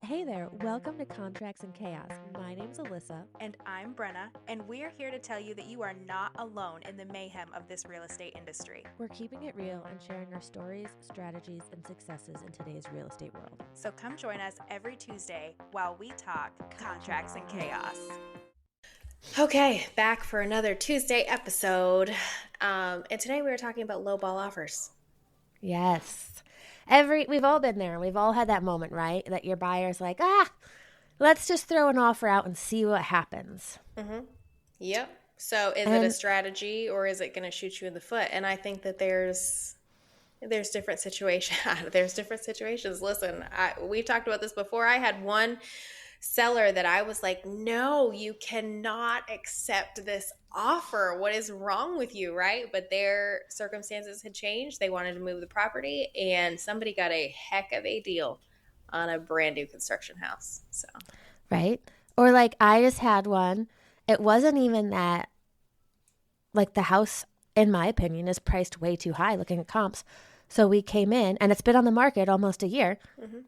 Hey there, welcome to Contracts and Chaos. My name's Alyssa. And I'm Brenna, and we're here to tell you that you are not alone in the mayhem of this real estate industry. We're keeping it real and sharing our stories, strategies, and successes in today's real estate world. So come join us every Tuesday while we talk contracts and chaos. Okay, back for another Tuesday episode. And today we were talking about lowball offers. Yes. We've all been there. We've all had that moment, right? That your buyer's like, let's just throw an offer out and see what happens. Yep. So is it a strategy or is it going to shoot you in the foot? And I think that there's different situations. There's different situations. Listen, we've talked about this before. I had one seller that I was like, no, you cannot accept this offer. What is wrong with you, right? But their circumstances had changed. They wanted to move the property, and somebody got a heck of a deal on a brand new construction house. So, right? Or like I just had one. It wasn't even that, like the house, in my opinion, is priced way too high looking at comps. So we came in, and it's been on the market almost a year.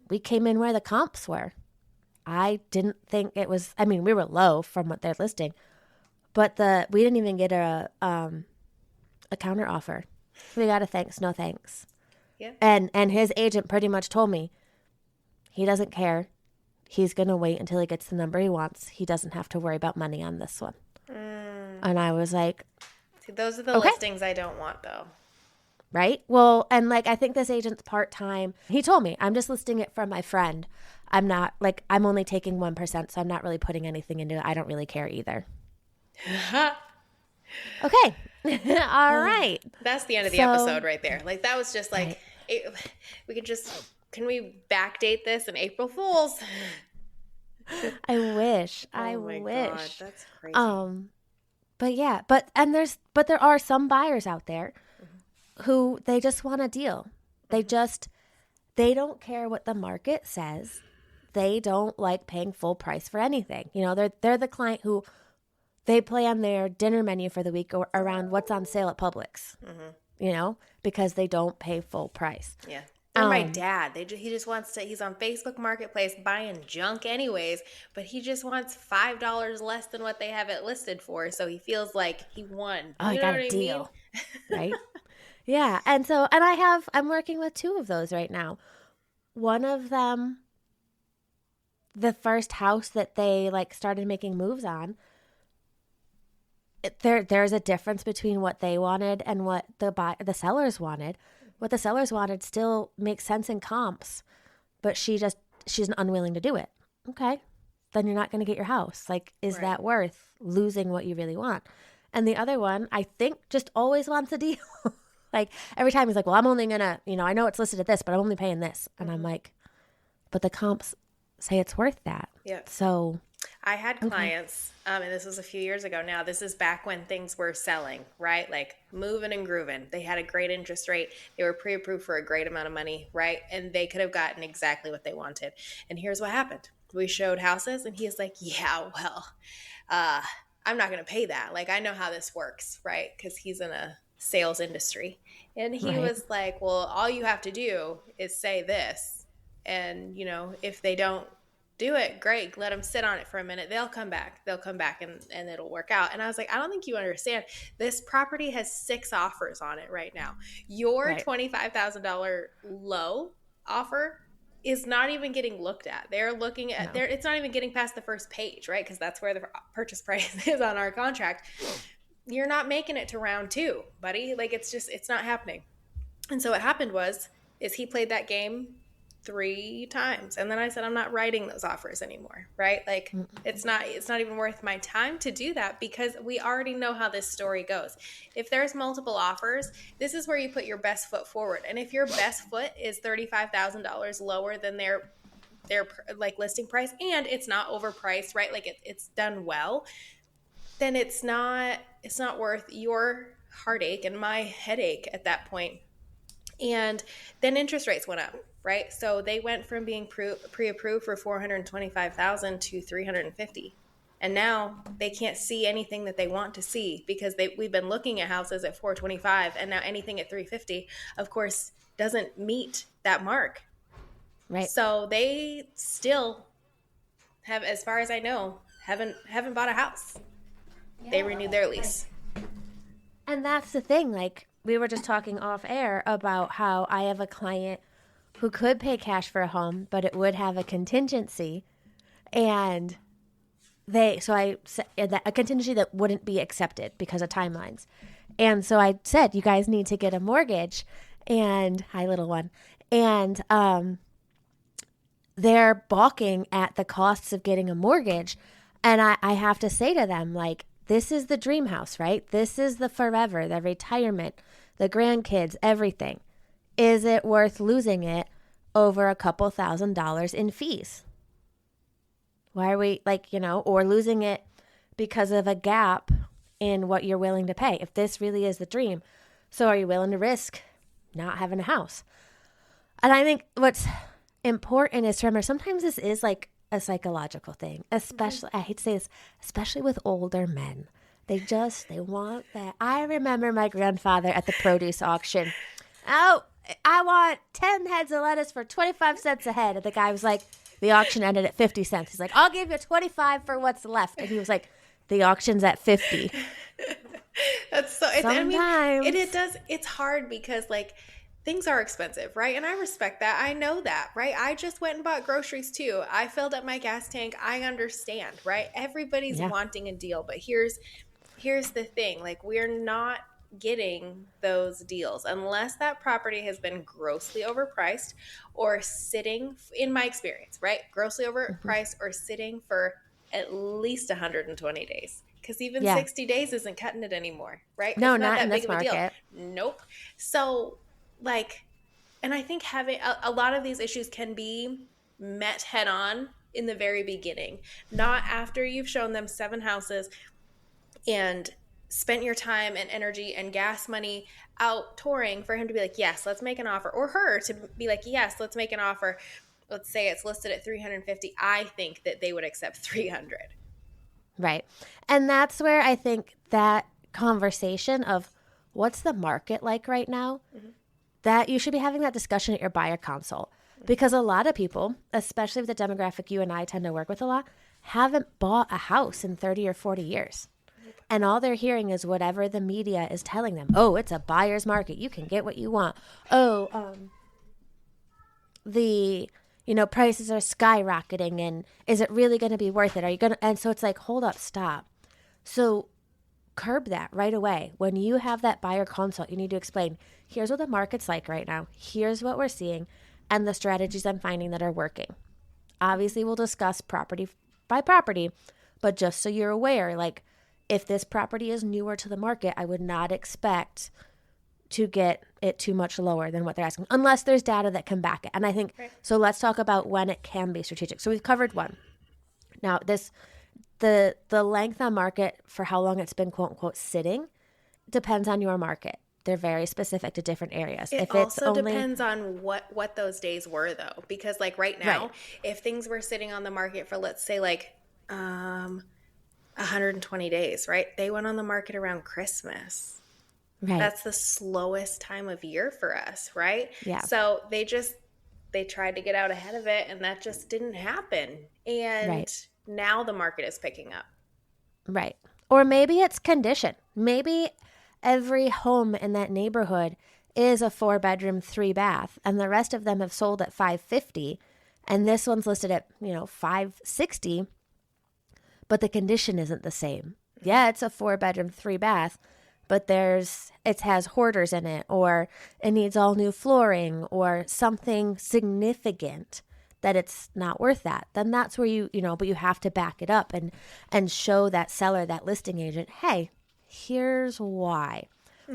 We came in where the comps were. I didn't think it was, we were low from what they're listing, but we didn't even get a counter offer. We got a thanks, no thanks. Yeah. And his agent pretty much told me he doesn't care. He's going to wait until he gets the number he wants. He doesn't have to worry about money on this one. And I was like, see, those are the listings I don't want though. Right? Well, and like, I think this agent's part-time. He told me, I'm just listing it for my friend. I'm not, like, I'm only taking 1%, so I'm not really putting anything into it. I don't really care either. Okay. All right. That's the end of the episode right there. Like, that was just like, can we backdate this in April Fools? I wish. Oh my God, that's crazy. But yeah, but there are some buyers out there who they just want a deal. They don't care what the market says. They don't like paying full price for anything. You know, they're the client who they plan their dinner menu for the week around what's on sale at Publix. You know, because they don't pay full price. Yeah. They're my dad. He just wants to, he's on Facebook Marketplace buying junk anyways, but he just wants $5 less than what they have it listed for. So he feels like he won. Oh, you got a deal. Right? Yeah. And I'm working with two of those right now. One of them, the first house that they like started making moves on, there's a difference between what they wanted and what the sellers wanted. What the sellers wanted still makes sense in comps, but she's unwilling to do it. Okay, then you're not going to get your house. Like, is that worth losing what you really want? And the other one, I think, just always wants a deal. Like, every time he's like, well, I'm only going to, I know it's listed at this, but I'm only paying this. And I'm like, but the comps say it's worth that. Yeah. So I had clients, and this was a few years ago now. This is back when things were selling, right? Like moving and grooving. They had a great interest rate. They were pre-approved for a great amount of money, right? And they could have gotten exactly what they wanted. And here's what happened. We showed houses, and he's like, yeah, well, I'm not going to pay that. Like, I know how this works, right? Because he's in a sales industry. And he was like, well, all you have to do is say this. And, if they don't do it, great. Let them sit on it for a minute. They'll come back and it'll work out. And I was like, I don't think you understand. This property has 6 offers on it right now. Your $25,000 low offer is not even getting looked at. They're looking at it's not even getting past the first page, right? Because that's where the purchase price is on our contract. You're not making it to round 2, buddy. Like, it's not happening. And so what happened is he played that game 3 times. And then I said, I'm not writing those offers anymore, right? Like, it's not even worth my time to do that, because we already know how this story goes. If there's multiple offers, this is where you put your best foot forward. And if your best foot is $35,000 lower than their like listing price, and it's not overpriced, right? Like it's done well, then it's not worth your heartache and my headache at that point. And then interest rates went up, right? So they went from being pre-approved for $425,000 to $350,000. And now they can't see anything that they want to see, because we've been looking at houses at $425,000, and now anything at $350,000, of course, doesn't meet that mark. Right. So they still have, as far as I know, haven't bought a house. They renewed their lease. And that's the thing. Like, we were just talking off air about how I have a client who could pay cash for a home, but it would have a contingency. And so I said a contingency that wouldn't be accepted because of timelines. And so I said, you guys need to get a mortgage. And hi, little one. And they're balking at the costs of getting a mortgage. And I have to say to them, like, this is the dream house, right? This is the forever, the retirement, the grandkids, everything. Is it worth losing it over a couple $1,000s in fees? Why are we or losing it because of a gap in what you're willing to pay? If this really is the dream, so are you willing to risk not having a house? And I think what's important is to remember sometimes this is like a psychological thing, especially, I hate to say this, especially with older men. They want that. I remember my grandfather at the produce auction. Oh, I want 10 heads of lettuce for 25 cents a head. And the guy was like, the auction ended at 50 cents. He's like, I'll give you 25 for what's left. And he was like, the auction's at 50. That's so, sometimes. It's hard because like things are expensive, right? And I respect that. I know that, right? I just went and bought groceries too. I filled up my gas tank. I understand, right? Everybody's wanting a deal, but here's the thing. Like, we're not getting those deals unless that property has been grossly overpriced or sitting, in my experience, right? Grossly overpriced or sitting for at least 120 days. Because even 60 days isn't cutting it anymore, right? No, it's not that in big this of a deal. market. Nope. So, like, and I think having a lot of these issues can be met head on in the very beginning, not after you've shown them 7 houses and spent your time and energy and gas money out touring for him to be like, yes, let's make an offer, or her to be like, yes, let's make an offer. Let's say it's listed at 350. I think that they would accept 300. Right. And that's where I think that conversation of what's the market like right now, that you should be having that discussion at your buyer consult. Because a lot of people, especially with the demographic you and I tend to work with a lot, haven't bought a house in 30 or 40 years. And all they're hearing is whatever the media is telling them. Oh, it's a buyer's market. You can get what you want. Oh, prices are skyrocketing, and is it really going to be worth it? Are you going to? And so it's like, hold up, stop. So curb that right away. When you have that buyer consult, you need to explain, here's what the market's like right now. Here's what we're seeing and the strategies I'm finding that are working. Obviously, we'll discuss property by property, but just so you're aware, like, if this property is newer to the market, I would not expect to get it too much lower than what they're asking, unless there's data that can back it. And I think, so let's talk about when it can be strategic. So we've covered one. Now, the length on market for how long it's been, quote unquote, sitting depends on your market. They're very specific to different areas. It also depends on what those days were, though. Because, like, right now, if things were sitting on the market for, let's say, like, 120 days, right? They went on the market around Christmas. Right. That's the slowest time of year for us, right? Yeah. So they tried to get out ahead of it, and that just didn't happen. And now the market is picking up. Right. Or maybe it's condition. Maybe every home in that neighborhood is a 4-bedroom, 3-bath, and the rest of them have sold at $550, and this one's listed at, $560, but the condition isn't the same. Yeah, it's a 4-bedroom, 3-bath, but it has hoarders in it, or it needs all new flooring, or something significant that it's not worth that. Then that's where but you have to back it up and show that seller, that listing agent, hey, here's why.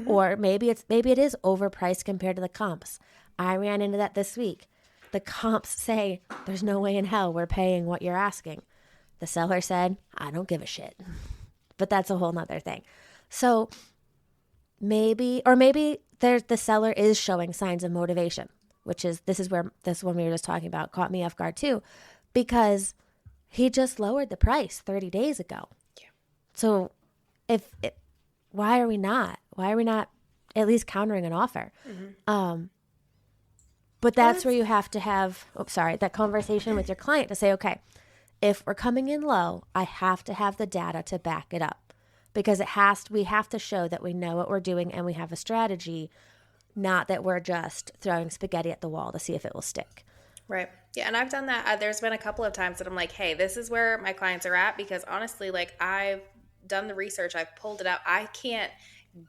Or maybe it is overpriced compared to the comps. I ran into that this week. The comps say, there's no way in hell we're paying what you're asking. The seller said, I don't give a shit. But that's a whole nother thing. So maybe the seller is showing signs of motivation, this is where this one we were just talking about caught me off guard too, because he just lowered the price 30 days ago. Yeah. So why are we not at least countering an offer? But that's where you have to have, that conversation with your client to say, okay, if we're coming in low, I have to have the data to back it up, because we have to show that we know what we're doing and we have a strategy, not that we're just throwing spaghetti at the wall to see if it will stick. Right. Yeah, and I've done that. There's been a couple of times that I'm like, hey, this is where my clients are at, because honestly, like, I've done the research, I've pulled it out. I can't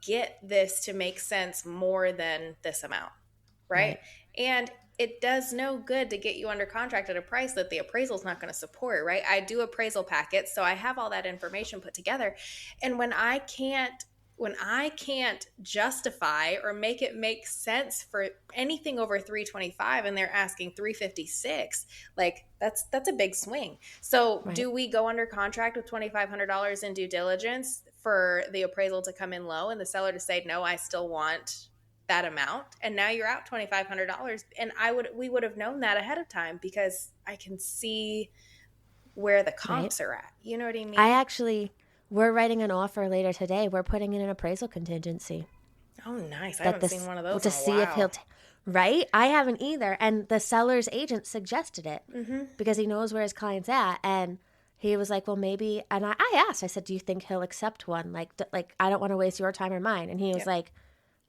get this to make sense more than this amount. Right? And it does no good to get you under contract at a price that the appraisal is not going to support, right? I do appraisal packets, so I have all that information put together. And when I can't justify or make it make sense for anything over 325 and they're asking 356, like that's a big swing. So do we go under contract with $2,500 in due diligence for the appraisal to come in low and the seller to say, no, I still want that amount, and now you're out $2,500, and we would have known that ahead of time because I can see where the comps are at. You know what I mean? We're writing an offer later today. We're putting in an appraisal contingency. Oh, nice. I haven't seen one of those to see if he'll right? I haven't either, and the seller's agent suggested it because he knows where his client's at, and he was like, well, maybe, and I asked, I said, do you think he'll accept one? Like I don't want to waste your time or mine. And he was like,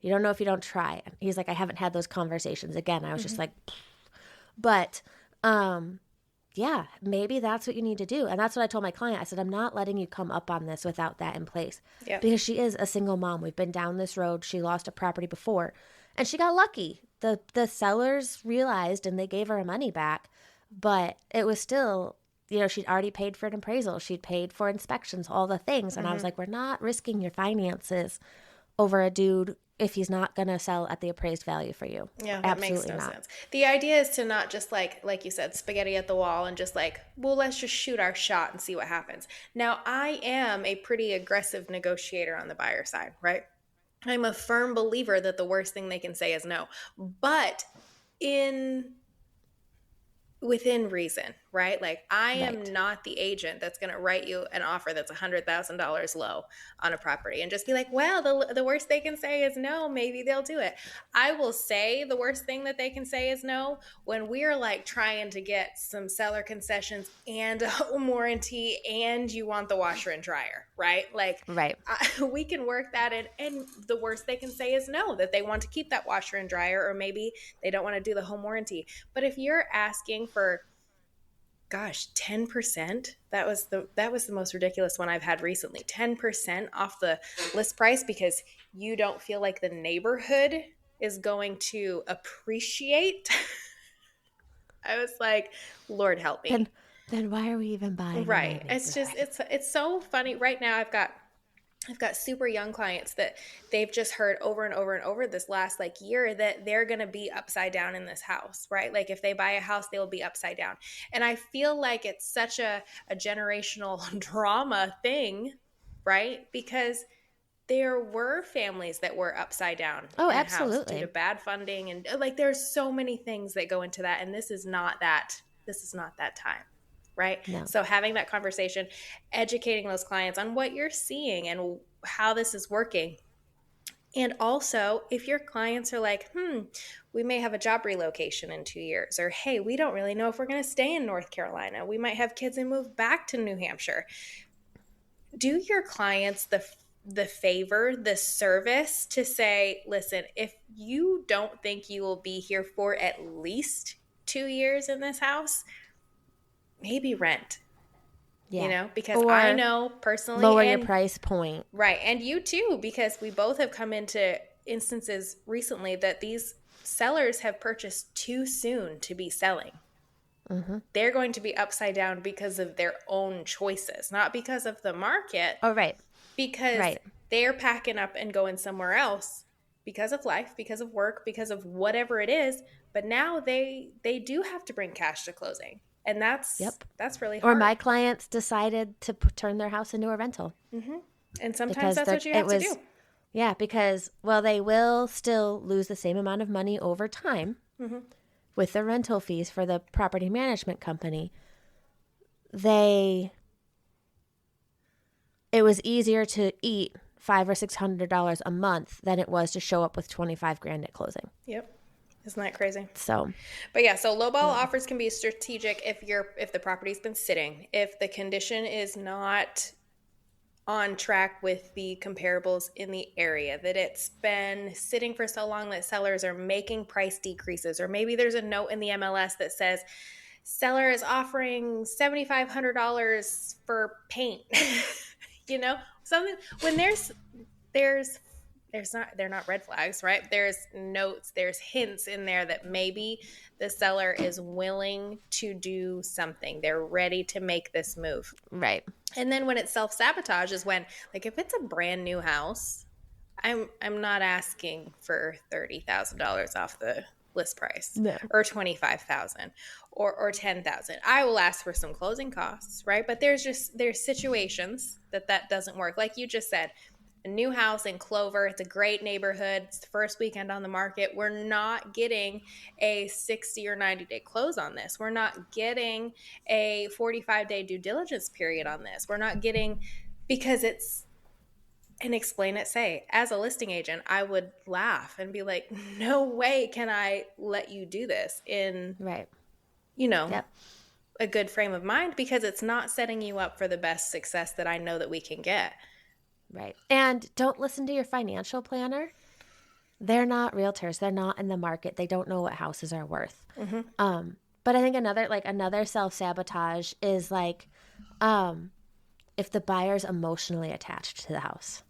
you don't know if you don't try. He's like, I haven't had those conversations. Again, I was just like, but yeah, maybe that's what you need to do. And that's what I told my client. I said, I'm not letting you come up on this without that in place. Yep. Because she is a single mom. We've been down this road. She lost a property before and she got lucky. The sellers realized and they gave her her money back, but it was still, she'd already paid for an appraisal. She'd paid for inspections, all the things. And I was like, we're not risking your finances over a dude if he's not going to sell at the appraised value for you. Yeah, that makes no sense. The idea is to not just like you said, spaghetti at the wall and just like, well, let's just shoot our shot and see what happens. Now, I am a pretty aggressive negotiator on the buyer side, right? I'm a firm believer that the worst thing they can say is no, but within reason, right? Like I am not the agent that's going to write you an offer that's $100,000 low on a property and just be like, well, the worst they can say is no, maybe they'll do it. I will say the worst thing that they can say is no when we're like trying to get some seller concessions and a home warranty and you want the washer and dryer, right? Like we can work that in, and the worst they can say is no, that they want to keep that washer and dryer, or maybe they don't want to do the home warranty. But if you're asking for 10%, that was the most ridiculous one I've had recently. 10% off the list price because you don't feel like the neighborhood is going to appreciate. I was like, Lord help me. Then why are we even buying? Right. It's just it's so funny. Right now I've got super young clients that they've just heard over and over and over this last like year that they're going to be upside down in this house, right? Like if they buy a house, they will be upside down. And I feel like it's such a generational drama thing, right? Because there were families that were upside down. Oh, absolutely. Due to bad funding. And like, there's so many things that go into that. And this is not that time. Right? No. So having that conversation, educating those clients on what you're seeing and how this is working. And also, if your clients are like, we may have a job relocation in 2 years, or hey, we don't really know if we're going to stay in North Carolina. We might have kids and move back to New Hampshire. Do your clients the favor, the service to say, listen, if you don't think you will be here for at least 2 years in this house, maybe rent, because I know personally. Lower your price point. Right. And you too, because we both have come into instances recently that these sellers have purchased too soon to be selling. Mm-hmm. They're going to be upside down because of their own choices, not because of the market. Oh, right. Because they're packing up and going somewhere else because of life, because of work, because of whatever it is. But now they do have to bring cash to closing. And that's really hard. Or my clients decided to turn their house into a rental. Mm-hmm. And sometimes that's what you have to do. Yeah, because, they will still lose the same amount of money over time with the rental fees for the property management company. It was easier to eat $500 or $600 a month than it was to show up with $25,000 at closing. Yep. Isn't that crazy? So, But yeah, so lowball offers can be strategic if the property's been sitting, if the condition is not on track with the comparables in the area, that it's been sitting for so long that sellers are making price decreases, or maybe there's a note in the MLS that says seller is offering $7,500 for paint. Something when there's not, they're not red flags, right? There's notes, there's hints in there that maybe the seller is willing to do something. They're ready to make this move. right. And then when it's self-sabotage is when, like, if it's a brand new house, I'm not asking for $30,000 off the list price, No. or 25,000 or 10,000. I will ask for some closing costs, right? But there's situations that doesn't work. Like you just said, a new house in Clover, it's a great neighborhood. It's the first weekend on the market. We're not getting a 60 or 90-day close on this. We're not getting a 45-day due diligence period on this. We're not getting, because it's, and explain it, say, as a listing agent, I would laugh and be like, no way can I let you do this in, Right. Yep, a good frame of mind, because it's not setting you up for the best success that I know that we can get. Right. And don't listen to your financial planner. They're not realtors. They're not in the market. They don't know what houses are worth. Mm-hmm. But I think another self-sabotage is if the buyer's emotionally attached to the house,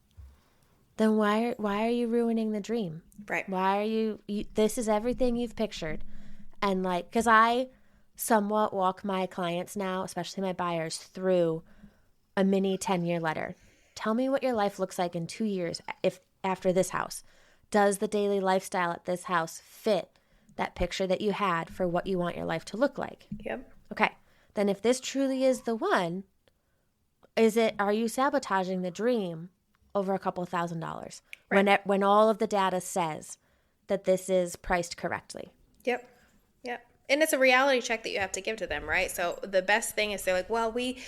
then why are you ruining the dream? Right. Why are you this is everything you've pictured. And because I somewhat walk my clients now, especially my buyers, through a mini 10-year letter. Tell me what your life looks like in 2 years if after this house. Does the daily lifestyle at this house fit that picture that you had for what you want your life to look like? Yep. Okay. Then if this truly is the one, are you sabotaging the dream over a couple $1,000s when all of the data says that this is priced correctly? Yep. Yep. And it's a reality check that you have to give to them, right? So the best thing is they're like, well, we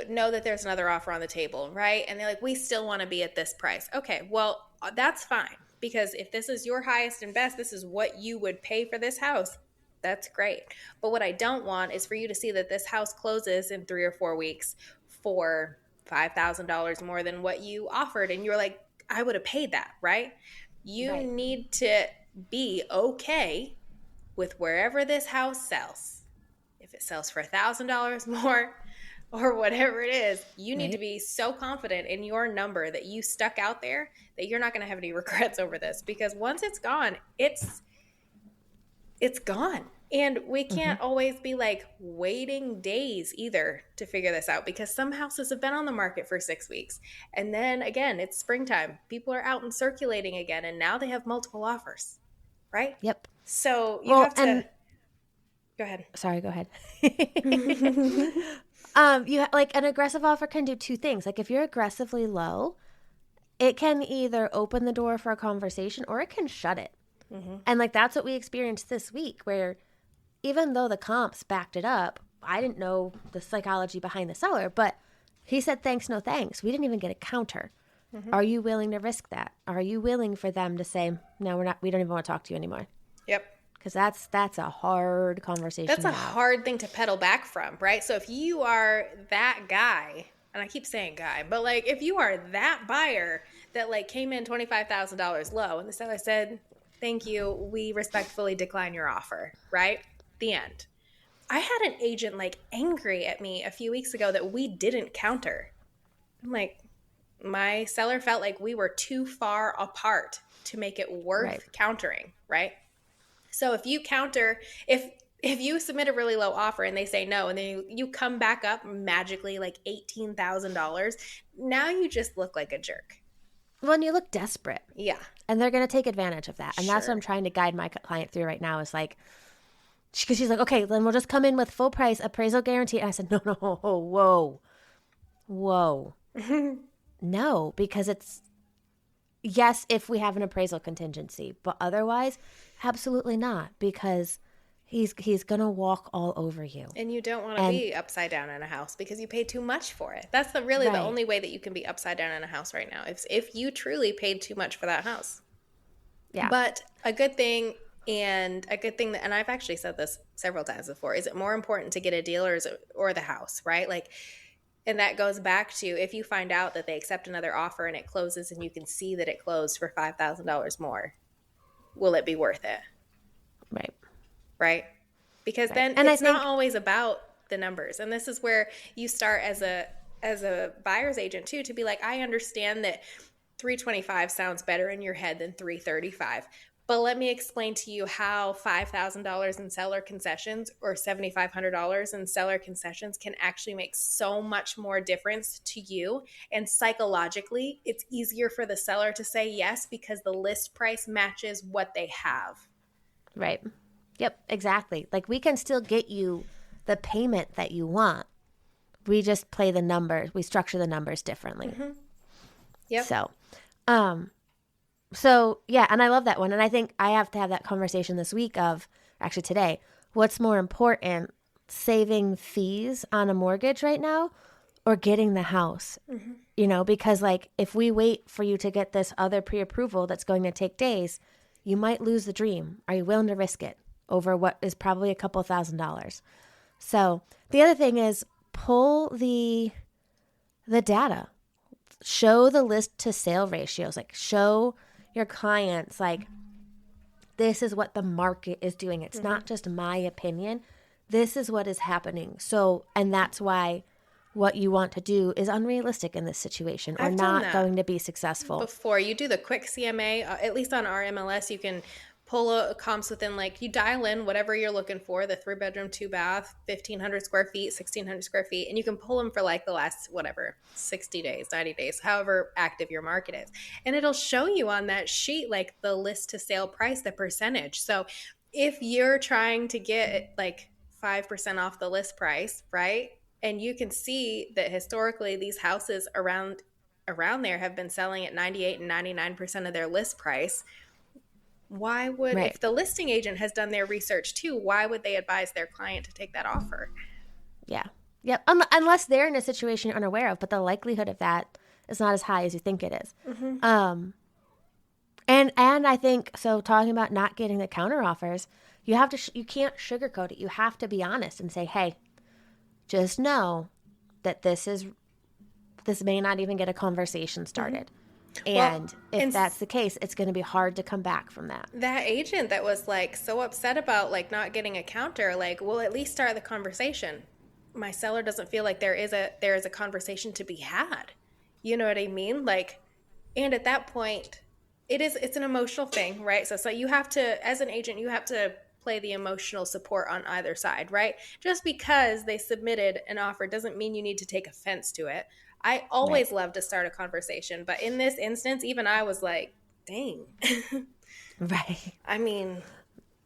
know that there's another offer on the table, right? And they're like, we still want to be at this price. Okay, well, that's fine. Because if this is your highest and best, this is what you would pay for this house. That's great. But what I don't want is for you to see that this house closes in 3 or 4 weeks for $5,000 more than what you offered. And you're like, I would have paid that, right? You need to be okay with wherever this house sells. If it sells for $1,000 more or whatever it is, you need to be so confident in your number that you stuck out there that you're not going to have any regrets over this, because once it's gone, it's gone. And we can't always be like waiting days either to figure this out, because some houses have been on the market for 6 weeks. And then again, it's springtime. People are out and circulating again, and now they have multiple offers, right? Yep. So you have to go ahead. Sorry, go ahead. An aggressive offer can do two things. Like if you're aggressively low, it can either open the door for a conversation or it can shut it. Mm-hmm. And that's what we experienced this week, where even though the comps backed it up, I didn't know the psychology behind the seller, but he said, thanks, no thanks. We didn't even get a counter. Mm-hmm. Are you willing to risk that? Are you willing for them to say, no, we don't even want to talk to you anymore? Yep. Because that's a hard conversation. That's a hard thing to pedal back from, right? So if you are that guy, and I keep saying guy, but if you are that buyer that came in $25,000 low, and the seller said, thank you, we respectfully decline your offer, right? The end. I had an agent angry at me a few weeks ago that we didn't counter. I'm like, my seller felt like we were too far apart to make it worth countering, right? So if you counter, if you submit a really low offer and they say no, and then you come back up magically $18,000, now you just look like a jerk. Well, and you look desperate. Yeah. And they're going to take advantage of that. And that's what I'm trying to guide my client through right now is because she's like, okay, then we'll just come in with full price appraisal guarantee. And I said, no, whoa. No, because yes, if we have an appraisal contingency, but otherwise, absolutely not, because he's going to walk all over you. And you don't want to be upside down in a house because you paid too much for it. That's the only way that you can be upside down in a house right now. If you truly paid too much for that house. Yeah. But a good thing And a good thing that, and I've actually said this several times before, is it more important to get a deal or the house, right? Like, and that goes back to if you find out that they accept another offer and it closes and you can see that it closed for $5,000 more, will it be worth it? Right. Right? Because Right. then And I it's not think, always about the numbers. And this is where you start as a buyer's agent too, to be like, I understand that 325 sounds better in your head than 335. But let me explain to you how $5,000 in seller concessions or $7,500 in seller concessions can actually make so much more difference to you. And psychologically, it's easier for the seller to say yes because the list price matches what they have. right. Yep, exactly. Like we can still get you the payment that you want. We just play the numbers. We structure the numbers differently. Mm-hmm. Yep. So yeah, and I love that one. And I think I have to have that conversation this week of, actually today, what's more important, saving fees on a mortgage right now or getting the house? Mm-hmm. You know, because like if we wait for you to get this other pre-approval that's going to take days, you might lose the dream. Are you willing to risk it over what is probably a couple $1,000s? So the other thing is pull the data. Show the list to sale ratios. Like show your clients like this is what the market is doing. It's not just my opinion. This is what is happening. So, and that's why what you want to do is unrealistic in this situation or I've done not that going to be successful. before. You do the quick CMA, at least on our MLS, you can pull a comps within, like, you dial in whatever you're looking for, the 3-bedroom, 2-bath, 1,500 square feet, 1,600 square feet, and you can pull them for like the last, whatever, 60 days, 90 days, however active your market is. And it'll show you on that sheet, like the list to sale price, the percentage. So if you're trying to get like 5% off the list price, right? And you can see that historically these houses around there have been selling at 98 and 99% of their list price. Why would, Right. if the listing agent has done their research too, why would they advise their client to take that offer? Yeah. Yep. Unless they're in a situation you're unaware of, but the likelihood of that is not as high as you think it is. And I think so. Talking about not getting the counter offers, you have to. You can't sugarcoat it. You have to be honest and say, "Hey, just know that this may not even get a conversation started." And if that's the case, it's going to be hard to come back from that. That agent that was like so upset about like not getting a counter, like, we'll at least start the conversation. My seller doesn't feel like there is a conversation to be had. You know what I mean? Like, and at that point, it's an emotional thing, right? So you have to, as an agent, you have to play the emotional support on either side, right? Just because they submitted an offer doesn't mean you need to take offense to it. I always love to start a conversation, but in this instance, even I was like, dang. Right. I mean,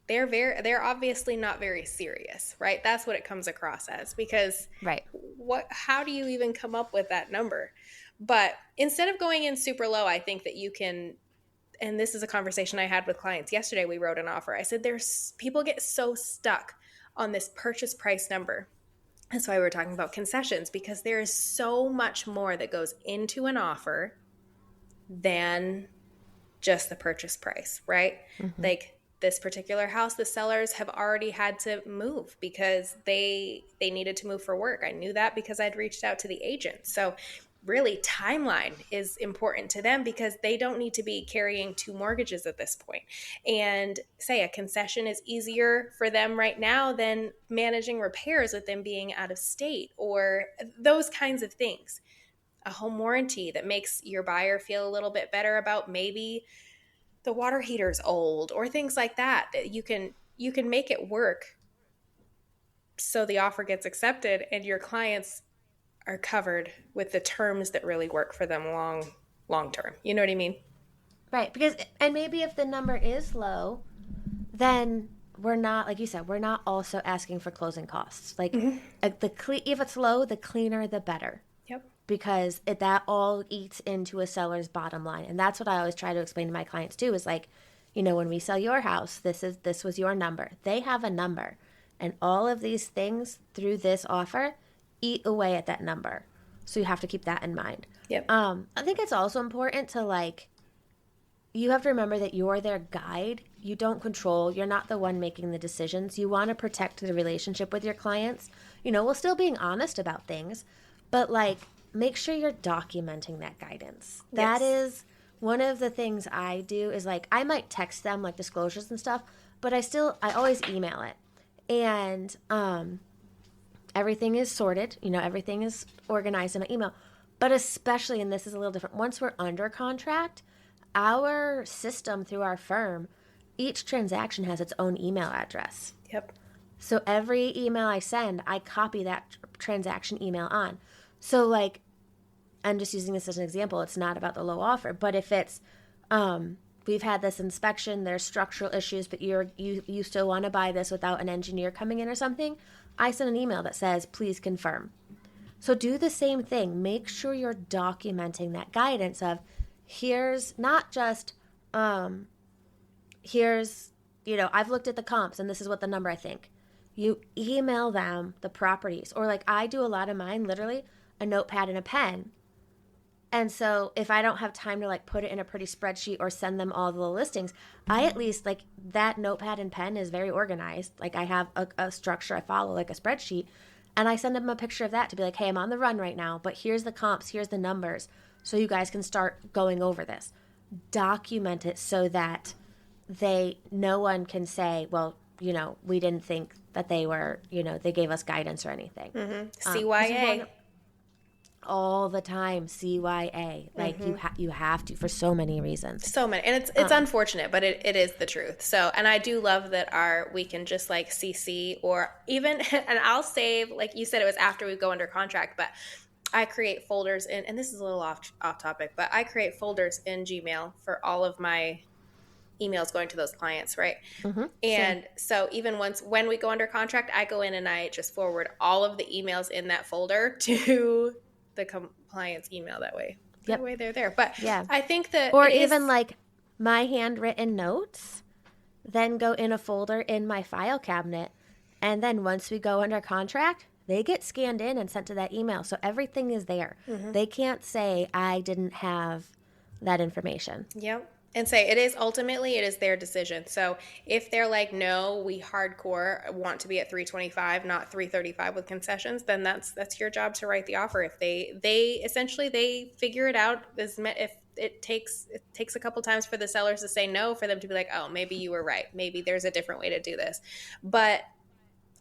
they're obviously not very serious, right? That's what it comes across as, because how do you even come up with that number? But instead of going in super low, I think that you can, and this is a conversation I had with clients yesterday. We wrote an offer. I said, people get so stuck on this purchase price number. That's why we're talking about concessions, because there is so much more that goes into an offer than just the purchase price, right? Like this particular house, the sellers have already had to move because they needed to move for work. I knew that because I'd reached out to the agent. So really, timeline is important to them because they don't need to be carrying 2 mortgages at this point. And say a concession is easier for them right now than managing repairs with them being out of state, or those kinds of things. A home warranty that makes your buyer feel a little bit better about maybe the water heater's old, or things like that, that you can make it work so the offer gets accepted and your clients are covered with the terms that really work for them long term. You know what I mean? Right. Because, and maybe if the number is low, then we're not, like you said, we're not also asking for closing costs. Like if it's low, the cleaner, the better. Yep. Because that all eats into a seller's bottom line. And that's what I always try to explain to my clients too, is like, you know, when we sell your house, this was your number. They have a number. And all of these things through this offer eat away at that number. So you have to keep that in mind. Yep. I think it's also important to, like, you have to remember that you're their guide. you don't control. You're not the one making the decisions. You want to protect the relationship with your clients, while still being honest about things, but like make sure you're documenting that guidance. That Yes. is one of the things I do is like I might text them like disclosures and stuff, but I always email it. And everything is sorted, everything is organized in my email. But especially, and this is a little different, once we're under contract, our system through our firm, each transaction has its own email address. Yep. So every email I send, I copy that transaction email on. So like, I'm just using this as an example. It's not about the low offer, but if it's, we've had this inspection, there's structural issues, but you still want to buy this without an engineer coming in or something, I send an email that says, please confirm. So do the same thing. Make sure you're documenting that guidance of here's not just, here's, I've looked at the comps and this is what the number I think. You email them the properties. Or like I do a lot of mine, literally a notepad and a pen. And so if I don't have time to like put it in a pretty spreadsheet or send them all the listings, I at least like that notepad and pen is very organized. Like I have a structure I follow, like a spreadsheet. And I send them a picture of that to be like, hey, I'm on the run right now, but here's the comps, here's the numbers. So you guys can start going over this. Document it so that no one can say, well, we didn't think that they were, they gave us guidance or anything. Mm-hmm. CYA. All the time, CYA. Like you have to for so many reasons. So many. And it's unfortunate, but it is the truth. So, and I do love that we can just like CC or even, and I'll save, like you said, it was after we go under contract, but I create folders and this is a little off topic, but I create folders in Gmail for all of my emails going to those clients, right? Mm-hmm. And so even when we go under contract, I go in and I just forward all of the emails in that folder to the compliance email that way. That way they're there. But yeah, I think that or even like my handwritten notes then go in a folder in my file cabinet. And then once we go under contract, they get scanned in and sent to that email. So everything is there. Mm-hmm. They can't say I didn't have that information. Yep. And say it is their decision. So if they're like, no, we hardcore want to be at 325, not 335 with concessions, then that's your job to write the offer. If they essentially they figure it out, if it takes a couple times for the sellers to say no, for them to be like, oh, maybe you were right. Maybe there's a different way to do this. But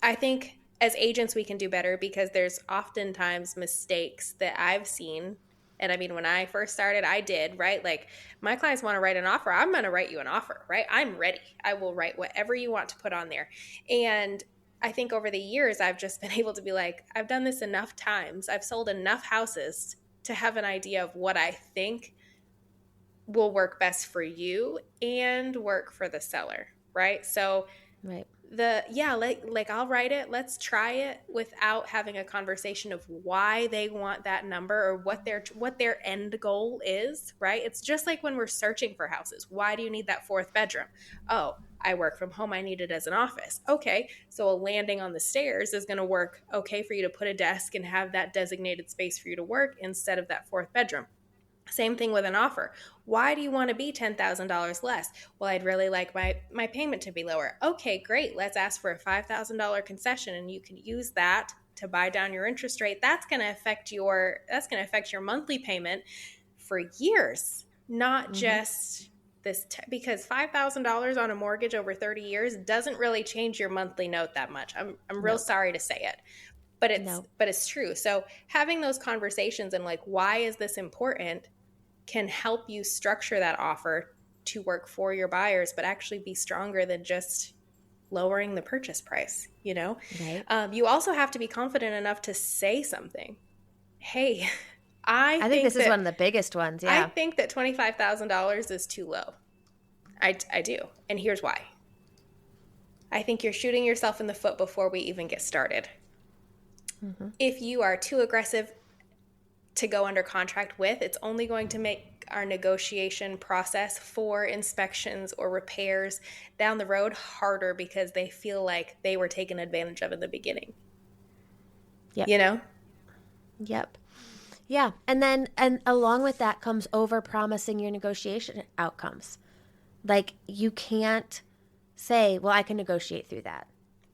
I think as agents we can do better because there's oftentimes mistakes that I've seen. And I mean, when I first started, I did, right? Like my clients want to write an offer. I'm going to write you an offer, right? I'm ready. I will write whatever you want to put on there. And I think over the years, I've just been able to be like, I've done this enough times. I've sold enough houses to have an idea of what I think will work best for you and work for the seller, right? So right. Like I'll write it. Let's try it without having a conversation of why they want that number or what their end goal is, right? It's just like when we're searching for houses. Why do you need that fourth bedroom? Oh, I work from home. I need it as an office. Okay, so a landing on the stairs is going to work okay for you to put a desk and have that designated space for you to work instead of that fourth bedroom. Same thing with an offer. Why do you want to be $10,000 less? Well, I'd really like my payment to be lower. Okay, great. Let's ask for a $5,000 concession and you can use that to buy down your interest rate. That's going to affect your monthly payment for years, not just this because $5,000 on a mortgage over 30 years doesn't really change your monthly note that much. I'm real sorry to say it. But it's true. So having those conversations and like, why is this important can help you structure that offer to work for your buyers, but actually be stronger than just lowering the purchase price, Right. You also have to be confident enough to say something. Hey, I think this is one of the biggest ones. Yeah. I think that $25,000 is too low. I do. And here's why. I think you're shooting yourself in the foot before we even get started. Mm-hmm. If you are too aggressive to go under contract with, it's only going to make our negotiation process for inspections or repairs down the road harder because they feel like they were taken advantage of in the beginning. Yep. Yep. Yeah. And along with that comes over promising your negotiation outcomes. Like you can't say, well, I can negotiate through that.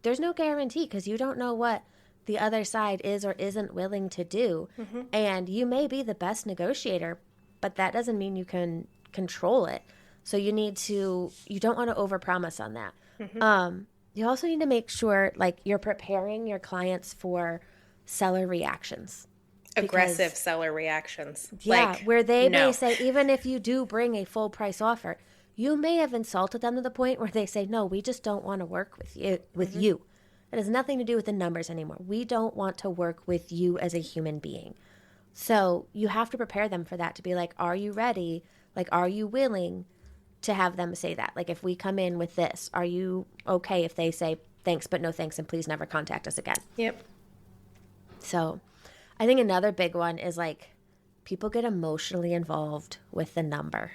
There's no guarantee because you don't know what the other side is or isn't willing to do. Mm-hmm. And you may be the best negotiator, but that doesn't mean you can control it. So you don't want to overpromise on that. Mm-hmm. You also need to make sure like you're preparing your clients for seller reactions. Aggressive seller reactions. Yeah, like, where they may say, even if you do bring a full price offer, you may have insulted them to the point where they say, no, we just don't want to work with you. It has nothing to do with the numbers anymore. We don't want to work with you as a human being. So you have to prepare them for that, to be like, are you ready? Like, are you willing to have them say that? Like, if we come in with this, are you okay if they say thanks, but no thanks, and please never contact us again? Yep. So I think another big one is like people get emotionally involved with the number.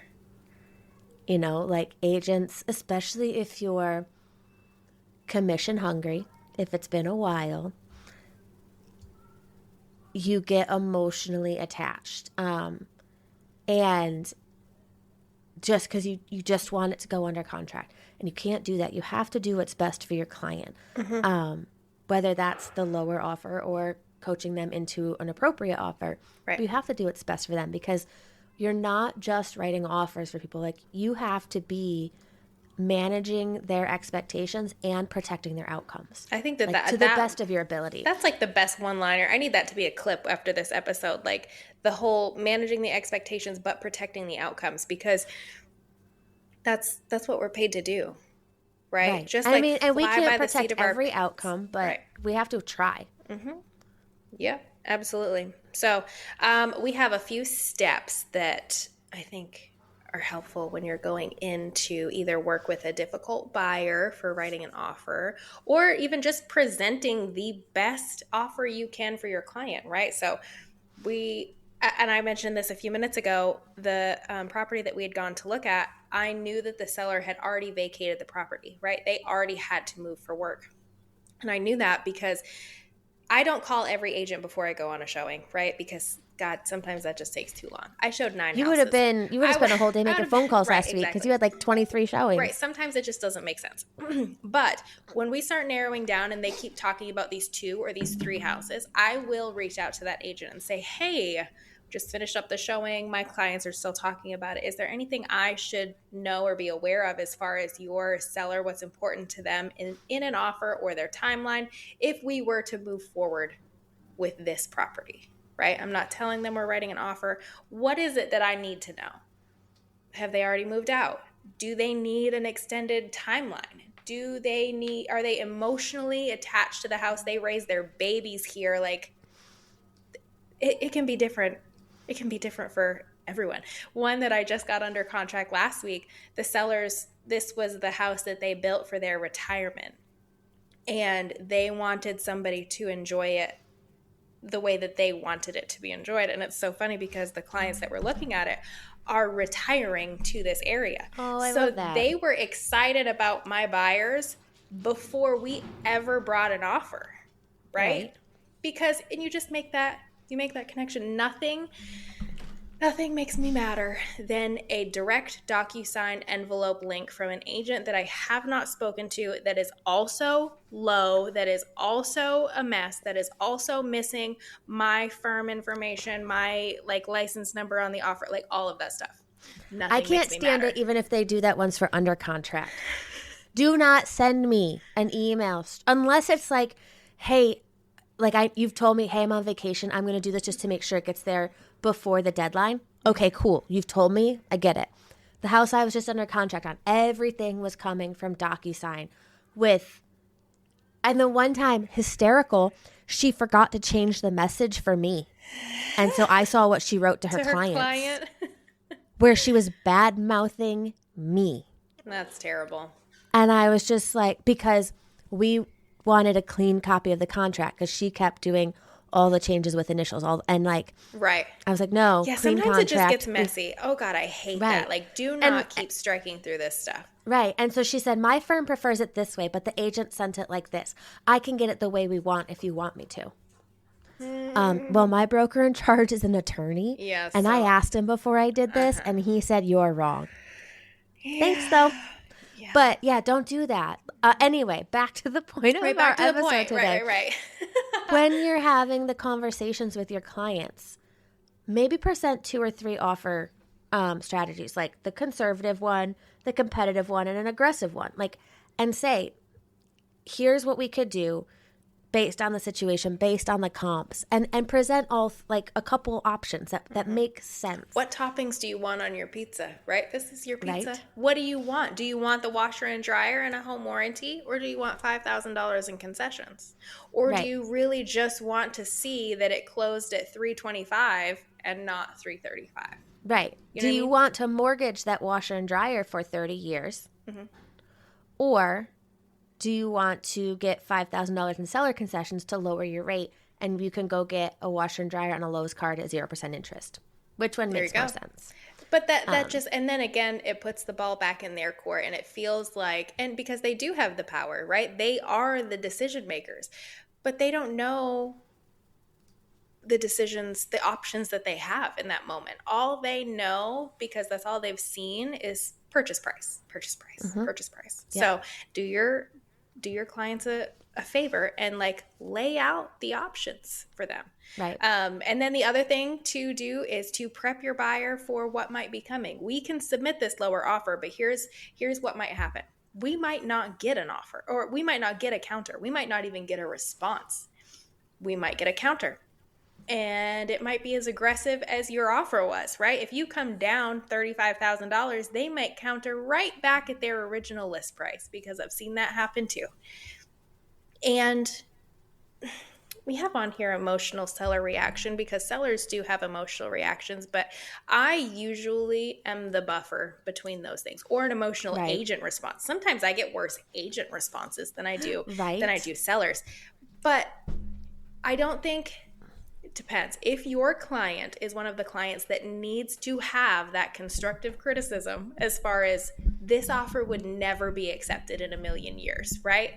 You know, like agents, especially if you're commission hungry, if it's been a while, you get emotionally attached. And just because you just want it to go under contract. And you can't do that. You have to do what's best for your client. Mm-hmm. Whether that's the lower offer or coaching them into an appropriate offer. Right. You have to do what's best for them, because you're not just writing offers for people. Like, you have to be managing their expectations and protecting their outcomes. I think that the best of your ability. That's like the best one-liner. I need that to be a clip after this episode. Like the whole managing the expectations but protecting the outcomes, because that's what we're paid to do, right? Just like, I mean, and we can't protect every outcome, but we have to try. Mm-hmm. Yeah, absolutely. So we have a few steps that I think are helpful when you're going in to either work with a difficult buyer for writing an offer, or even just presenting the best offer you can for your client, right? So and I mentioned this a few minutes ago, the property that we had gone to look at, I knew that the seller had already vacated the property, right? They already had to move for work. And I knew that because I don't call every agent before I go on a showing, right? Because God, sometimes that just takes too long. I showed 9 houses. You would have spent a whole day making phone calls last week because you had like 23 showings. Right. Sometimes it just doesn't make sense. But when we start narrowing down and they keep talking about these 2 or these 3 houses, I will reach out to that agent and say, hey, just finished up the showing. My clients are still talking about it. Is there anything I should know or be aware of as far as your seller, what's important to them in an offer or their timeline if we were to move forward with this property? Right? I'm not telling them we're writing an offer. What is it that I need to know? Have they already moved out? Do they need an extended timeline? Are they emotionally attached to the house? They raised their babies here. Like, it can be different. It can be different for everyone. One that I just got under contract last week, the sellers, this was the house that they built for their retirement. And they wanted somebody to enjoy it the way that they wanted it to be enjoyed. And it's so funny because the clients that were looking at it are retiring to this area. Oh, I love that. So they were excited about my buyers before we ever brought an offer, right? Because, and you just make that connection. Nothing makes me madder than a direct DocuSign envelope link from an agent that I have not spoken to, that is also low, that is also a mess, that is also missing my firm information, my license number on the offer, all of that stuff. Nothing I can't stand it even if they do that once for under contract. Do not send me an email unless it's like, hey, you've told me, hey, I'm on vacation. I'm going to do this just to make sure it gets there before the deadline. Okay, cool. You've told me. I get it. The house I was just under contract on, everything was coming from DocuSign and the one time, hysterical, she forgot to change the message for me. And so I saw what she wrote to her client. Where she was bad-mouthing me. That's terrible. And I was just like, because we wanted a clean copy of the contract because she kept doing all the changes with initials, right. I was like, no, yeah, clean sometimes contract. It just gets messy. Oh God, I hate that. Do not keep striking through this stuff. Right. And so she said, my firm prefers it this way, but the agent sent it like this. I can get it the way we want if you want me to. Well, my broker in charge is an attorney. Yes. And I asked him before I did this, and he said, you're wrong. Yeah. Thanks, though. Yeah. But yeah, don't do that. Anyway, back to the point of our episode today. Right. When you're having the conversations with your clients, maybe present 2 or 3 offer strategies, like the conservative one, the competitive one, and an aggressive one. Like, and say, here's what we could do based on the situation, based on the comps, and present all like a couple options that make sense. What toppings do you want on your pizza, right? This is your pizza. Right. What do you want? Do you want the washer and dryer and a home warranty, or do you want $5,000 in concessions? Or Right. do you really just want to see that it closed at $325 and not $335? Right. Do you want to mortgage that washer and dryer for 30 years? Or do you want to get $5,000 in seller concessions to lower your rate, and you can go get a washer and dryer on a Lowe's card at 0% interest? Which one makes more sense? But that just, and then again, it puts the ball back in their court, and it feels like, and because they do have the power, right? They are the decision makers, but they don't know the decisions, the options that they have in that moment. All they know, because that's all they've seen, is purchase price. Yep. So do your clients a favor and like lay out the options for them. Right. And then the other thing to do is to prep your buyer for what might be coming. We can submit this lower offer, but here's what might happen. We might not get an offer, or we might not get a counter. We might not even get a response. We might get a counter. And it might be as aggressive as your offer was, right? If you come down $35,000, they might counter right back at their original list price, because I've seen that happen too. And we have on here emotional seller reaction, because sellers do have emotional reactions, but I usually am the buffer between those things, or an emotional agent response. Sometimes I get worse agent responses than I do sellers. But I don't think... depends. If your client is one of the clients that needs to have that constructive criticism, as far as this offer would never be accepted in a million years, right?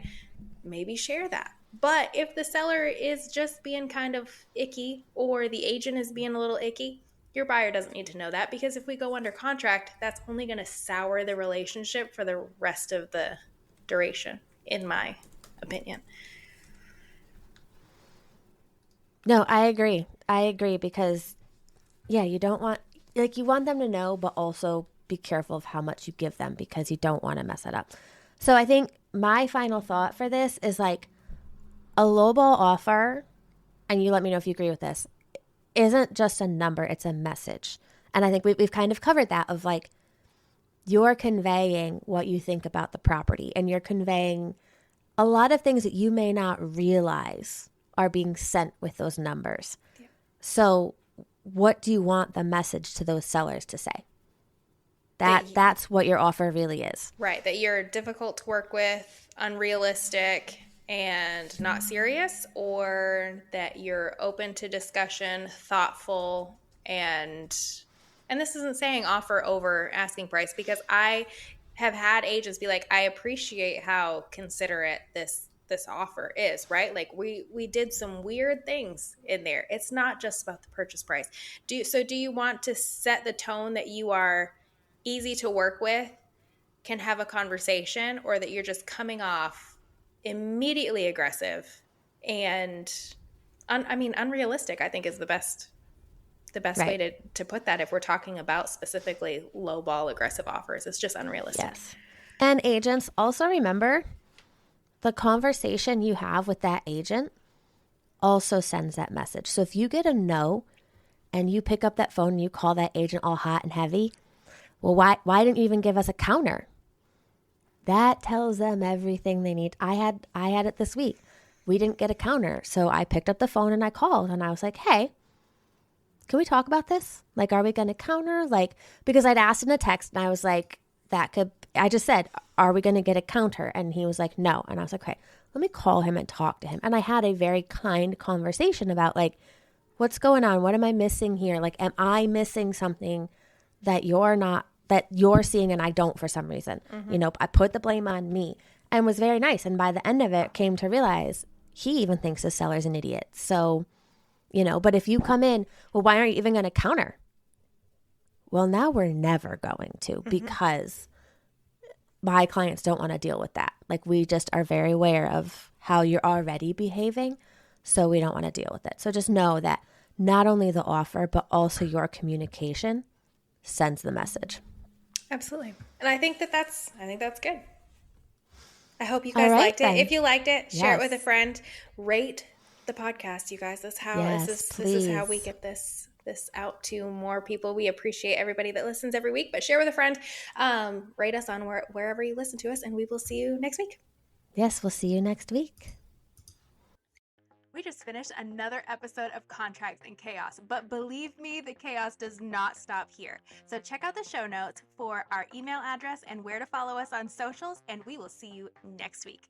Maybe share that. But if the seller is just being kind of icky, or the agent is being a little icky, your buyer doesn't need to know that, because if we go under contract, that's only going to sour the relationship for the rest of the duration, in my opinion. No, I agree. Because, yeah, you don't want, like, you want them to know, but also be careful of how much you give them, because you don't want to mess it up. So I think my final thought for this is, like, a lowball offer, and you let me know if you agree with this, isn't just a number, it's a message. And I think we've kind of covered that, of, like, you're conveying what you think about the property, and you're conveying a lot of things that you may not realize are being sent with those numbers. Yeah. So what do you want the message to those sellers to say? That's what your offer really is. Right. That you're difficult to work with, unrealistic, and not serious, or that you're open to discussion, thoughtful, and this isn't saying offer over asking price, because I have had agents be like, I appreciate how considerate this offer is, right? Like we did some weird things in there. It's not just about the purchase price. Do you want to set the tone that you are easy to work with, can have a conversation, or that you're just coming off immediately aggressive and unrealistic, I think, is the best way to put that, if we're talking about specifically low ball aggressive offers. It's just unrealistic. Yes. And agents, also remember, the conversation you have with that agent also sends that message. So if you get a no and you pick up that phone and you call that agent all hot and heavy, well, why didn't you even give us a counter? That tells them everything they need. I had it this week. We didn't get a counter. So I picked up the phone and I called, and I was like, hey, can we talk about this? Like, are we going to counter? Like, because I'd asked in a text, and I was like, I just said, are we going to get a counter? And he was like, no. And I was like, okay, let me call him and talk to him. And I had a very kind conversation about, like, what's going on? What am I missing here? Like, am I missing something that you're seeing and I don't for some reason? Mm-hmm. You know, I put the blame on me, and was very nice. And by the end of it, came to realize he even thinks the seller's an idiot. So, you know, but if you come in, well, why aren't you even going to counter? Well, now we're never going to, because my clients don't want to deal with that. Like, we just are very aware of how you're already behaving, so we don't want to deal with it. So just know that not only the offer, but also your communication sends the message. Absolutely. And I think that's good. I hope you All guys right, liked it. then. If you liked it, share it with a Yes. friend. Rate the podcast, you guys. That's how Yes, this is how we please. get this out to more people. We appreciate everybody that listens every week, but share with a friend. Rate us on wherever you listen to us, and we will see you next week. Yes, we'll see you next week. We just finished another episode of Contracts and Chaos, but believe me, the chaos does not stop here. So check out the show notes for our email address and where to follow us on socials, and we will see you next week.